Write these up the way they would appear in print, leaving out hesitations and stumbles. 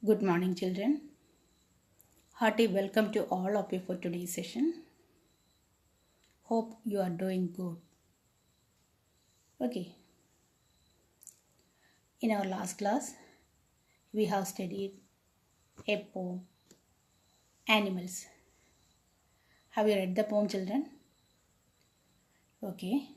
Good morning, children. Hearty welcome to all of you for today's session. Hope you are doing good. Okay, in our last class, we have studied a poem, Animals. Have you read the poem, children? Okay.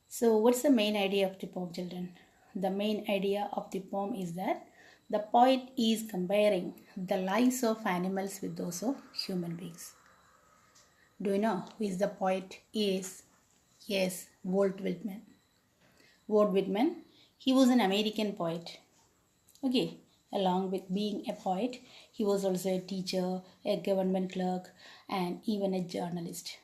So, what's the main idea of the poem, children? The main idea of the poem is that the poet is comparing the lives of animals with those of human beings. Do you know who is the poet? Yes, Walt Whitman. Walt Whitman, he was an American poet. Okay, along with being a poet, he was also a teacher, a government clerk, and even a journalist.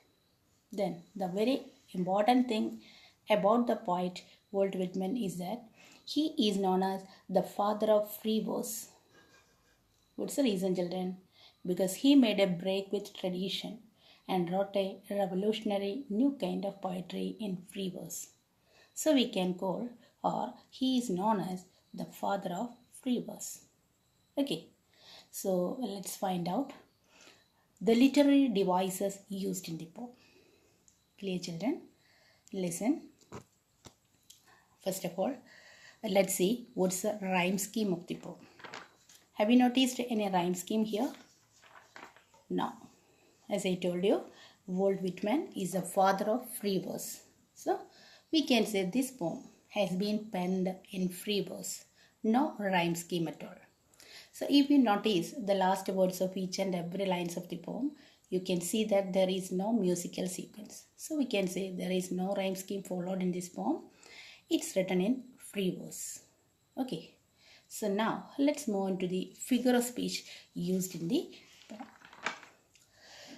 Then, the very important thing about the poet Walt Whitman is that he is known as the father of free verse. What's the reason, children? Because he made a break with tradition and wrote a revolutionary new kind of poetry in free verse. So we can call, or he is known as the father of free verse. Okay, so let's find out the literary devices used in the poem. Clear, children? Listen. First of all, let's see what's the rhyme scheme of the poem. Have you noticed any rhyme scheme here? No. As I told you, Walt Whitman is the father of free verse. So, we can say this poem has been penned in free verse. No rhyme scheme at all. So, if you notice the last words of each and every lines of the poem, you can see that there is no musical sequence. So, we can say there is no rhyme scheme followed in this poem. It's written in free verse. Okay. So, now let's move on to the figure of speech used in the poem.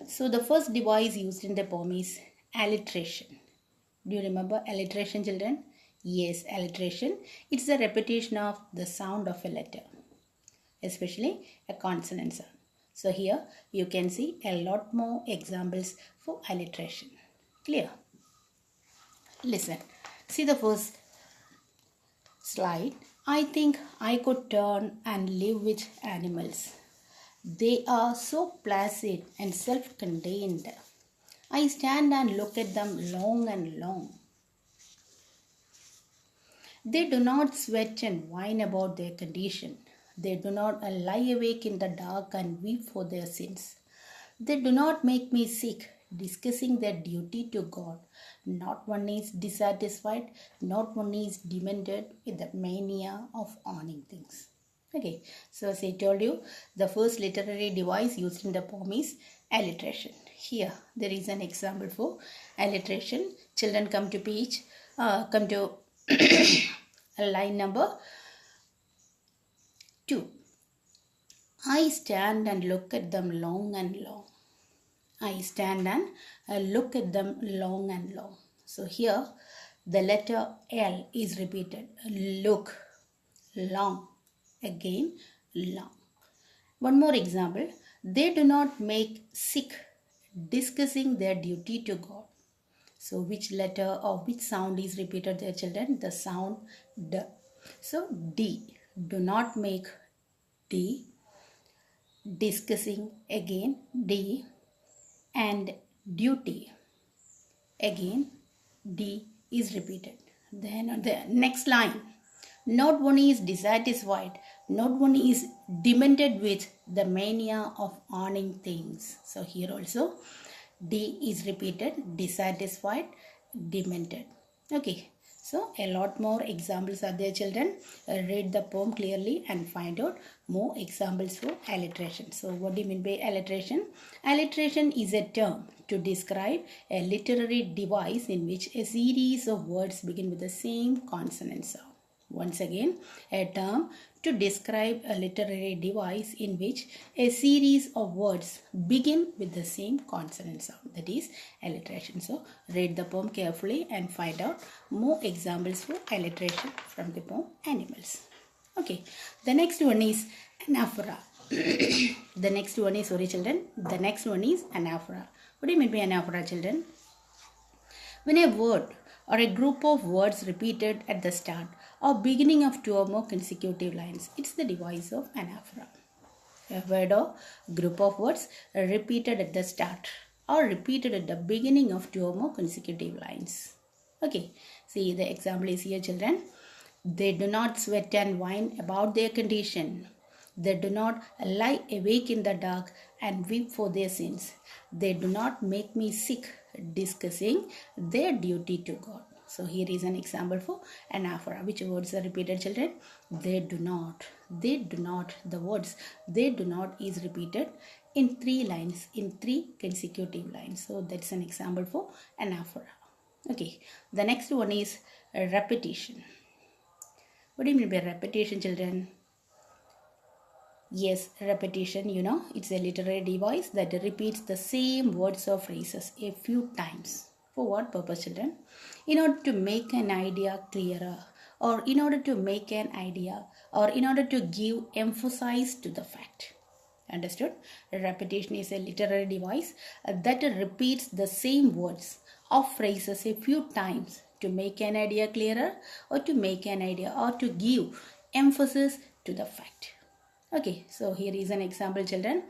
So the first device used in the poem is alliteration. Do you remember alliteration, children? Yes, alliteration. It's the repetition of the sound of a letter, especially a consonant sound. So here you can see a lot more examples for alliteration. Clear? Listen. See the first slide. I think I could turn and live with animals. They are so placid and self-contained. I stand and look at them long and long. They do not sweat and whine about their condition. They do not lie awake in the dark and weep for their sins. They do not make me sick, discussing their duty to God. Not one is dissatisfied, not one is demented with the mania of owning things. Okay, so as I told you, the first literary device used in the poem is alliteration. Here, there is an example for alliteration. Children, come to line number 2. I stand and look at them long and long. I stand and look at them long and long. So here, the letter L is repeated. Look, long. Again, long. One more example. They do not make sick, discussing their duty to God. So which letter or which sound is repeated there, children? The sound D. So D. Do not make D. Discussing, again D. And duty, again D is repeated. Then on the next line, not one is dissatisfied, not one is demented with the mania of owning things. So here also D is repeated, dissatisfied, demented. Okay, so a lot more examples are there, children. Read the poem clearly and find out more examples for alliteration. So what do you mean by alliteration? Alliteration is a term to describe a literary device in which a series of words begin with the same consonant sound. Once again, a term to describe a literary device in which a series of words begin with the same consonant sound. That is alliteration. So, read the poem carefully and find out more examples for alliteration from the poem Animals. Okay, the next one is anaphora. The next one is, sorry children, the next one is anaphora. What do you mean by anaphora, children? When a word or a group of words repeated at the start or beginning of two or more consecutive lines. It's the device of anaphora. A word or group of words repeated at the start or repeated at the beginning of two or more consecutive lines. Okay, see the example is here, children. They do not sweat and whine about their condition. They do not lie awake in the dark and weep for their sins. They do not make me sick discussing their duty to God. So here is an example for anaphora. Which words are repeated, children? They do not. They do not. The words they do not is repeated in 3 lines, in 3 consecutive lines. So that's an example for anaphora. Okay. The next one is repetition. What do you mean by repetition, children? Yes, repetition, it's a literary device that repeats the same words or phrases a few times. For what purpose, children? In order to make an idea clearer, or in order to make an idea, or in order to give emphasis to the fact. Understood? Repetition is a literary device that repeats the same words or phrases a few times to make an idea clearer, or to make an idea, or to give emphasis to the fact. Okay, so here is an example, children.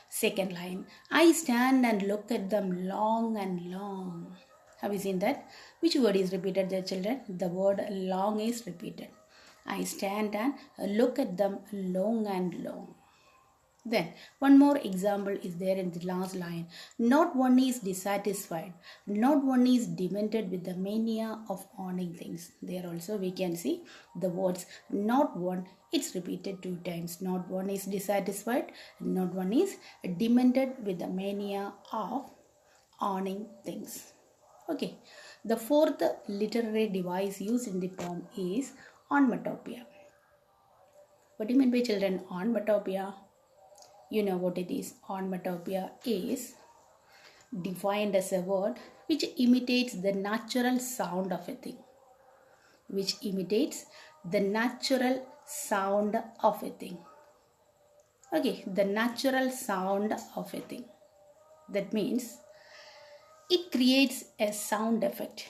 Second line. I stand and look at them long and long. Have you seen that? Which word is repeated there, children? The word long is repeated. I stand and look at them long and long. Then one more example is there in the last line. Not one is dissatisfied. Not one is demented with the mania of owning things. There also we can see the words not one. It's repeated 2 times. Not one is dissatisfied. Not one is demented with the mania of owning things. Okay. The fourth literary device used in the poem is onomatopoeia. What do you mean by, children, onomatopoeia? You know what it is. Onomatopoeia is defined as a word which imitates the natural sound of a thing. Which imitates the natural sound of a thing. Okay, the natural sound of a thing. That means it creates a sound effect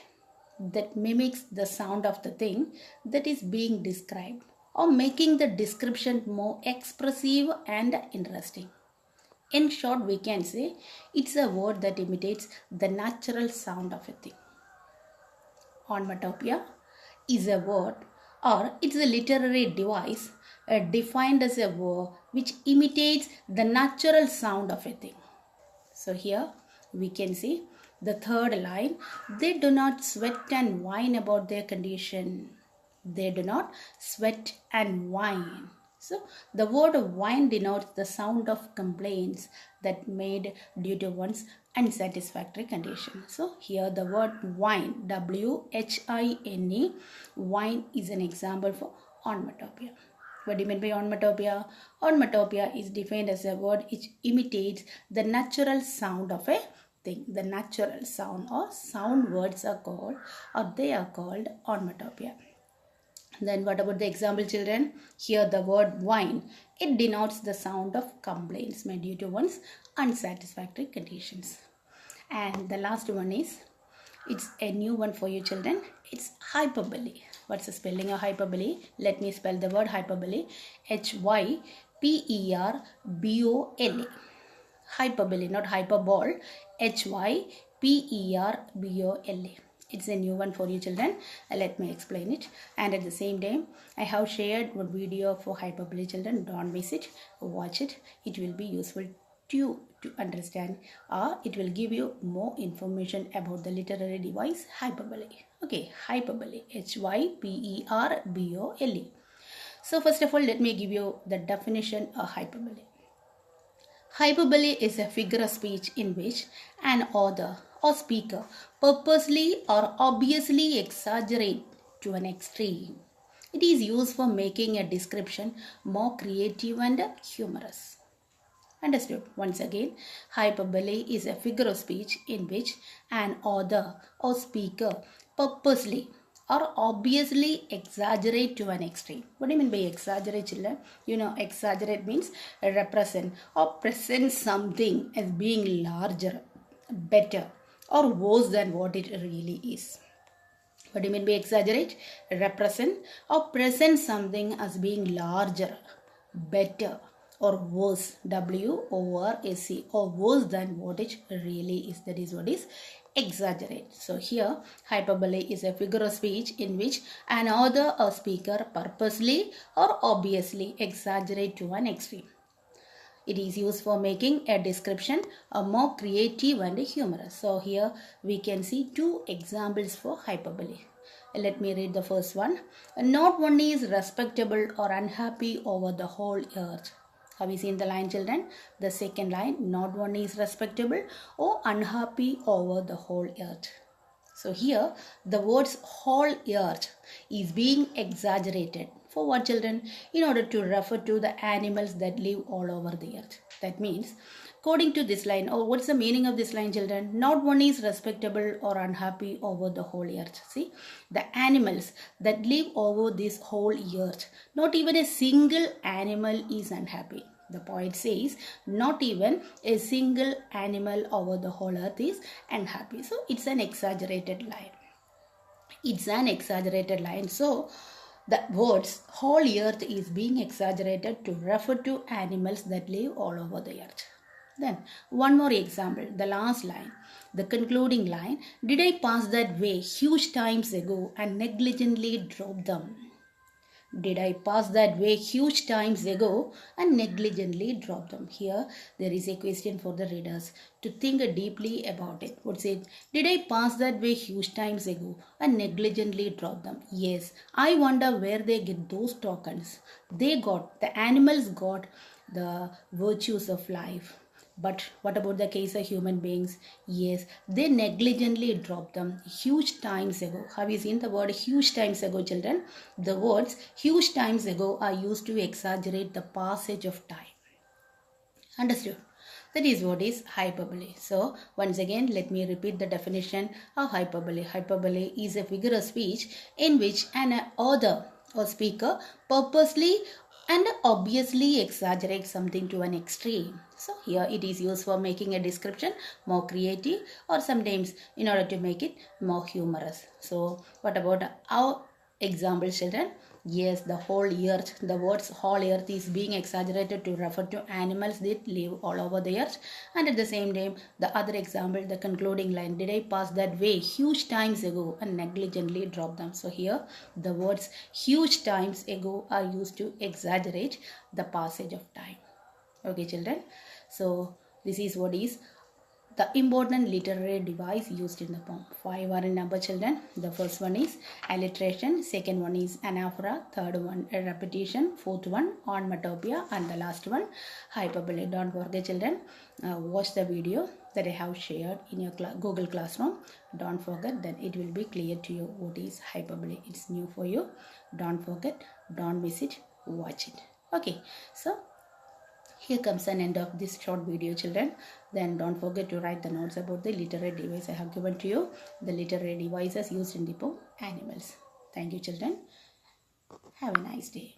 that mimics the sound of the thing that is being described, or making the description more expressive and interesting. In short, we can say it's a word that imitates the natural sound of a thing. Onomatopoeia is a word, or it's a literary device defined as a word which imitates the natural sound of a thing. So here we can see the third line. They do not sweat and whine about their condition. They do not sweat and whine. So the word whine denotes the sound of complaints that made due to one's unsatisfactory condition. So here the word whine, W-H-I-N-E, whine is an example for onomatopoeia. What do you mean by onomatopoeia? Onomatopoeia is defined as a word which imitates the natural sound of a thing. The natural sound or sound words are called, or they are called onomatopoeia. Then what about the example, children? Here the word whine, it denotes the sound of complaints made due to one's unsatisfactory conditions. And the last one is, it's a new one for you, children. It's hyperbole. What's the spelling of hyperbole? Let me spell the word hyperbole. Hyperbole. Hyperbole, not hyperbole. Hyperbole. It's a new one for you, children. Let me explain it. And at the same time, I have shared one video for hyperbole, children. Don't miss it. Watch it. It will be useful to you to understand, or it will give you more information about the literary device hyperbole. Okay, hyperbole. Hyperbole. So first of all, let me give you the definition of hyperbole. Hyperbole is a figure of speech in which an author or speaker purposely or obviously exaggerate to an extreme. It is used for making a description more creative and humorous. Understood? Once again, hyperbole is a figure of speech in which an author or speaker purposely or obviously exaggerate to an extreme. What do you mean by exaggerate, children? Exaggerate means represent or present something as being larger, better, or worse than what it really is. What do you mean by exaggerate? Represent or present something as being larger, better, or worse, W-O-R-S-E, or worse than what it really is. That is what is exaggerate. So here, hyperbole is a figure of speech in which an author or speaker purposely or obviously exaggerate to an extreme. It is used for making a description more creative and humorous. So here we can see two examples for hyperbole. Let me read the first one. Not one is respectable or unhappy over the whole earth. Have you seen the line, children? The second line, not one is respectable or unhappy over the whole earth. So here the words whole earth is being exaggerated. For what, children? In order to refer to the animals that live all over the earth. That means, according to this line, or what's the meaning of this line, children? Not one is respectable or unhappy over the whole earth. See, the animals that live over this whole earth, not even a single animal is unhappy. The poet says not even a single animal over the whole earth is unhappy. So it's an exaggerated line. It's an exaggerated line. So the words whole earth is being exaggerated to refer to animals that live all over the earth. Then one more example, the last line, the concluding line. Did I pass that way huge times ago and negligently drop them? Did I pass that way huge times ago and negligently drop them? Here there is a question for the readers to think deeply about it. What's it? Did I pass that way huge times ago and negligently drop them? Yes. I wonder where they get those tokens. The animals got the virtues of life. But what about the case of human beings? Yes, they negligently dropped them huge times ago. Have you seen the word huge times ago, children? The words huge times ago are used to exaggerate the passage of time. Understood? That is what is hyperbole. So, once again, let me repeat the definition of hyperbole. Hyperbole is a figure of speech in which an author or speaker purposely and obviously exaggerate something to an extreme. So here it is used for making a description more creative or sometimes in order to make it more humorous. So what about our example, children? Yes, the whole earth, the words whole earth is being exaggerated to refer to animals that live all over the earth. And at the same time, the other example, the concluding line, did I pass that way huge times ago and negligently drop them? So here, the words huge times ago are used to exaggerate the passage of time. Okay, children. So this is what is the important literary device used in the poem. 5 are in number, children. The first one is alliteration, second one is anaphora, third one a repetition, fourth one onomatopoeia, and the last one hyperbole. Don't forget, children, watch the video that I have shared in your Google Classroom. Don't forget, then it will be clear to you what is hyperbole. It's new for you. Don't forget, don't miss it, watch it. Okay, so here comes an end of this short video, children. Then don't forget to write the notes about the literary device I have given to you. The literary devices used in the poem animals. Thank you, children. Have a nice day.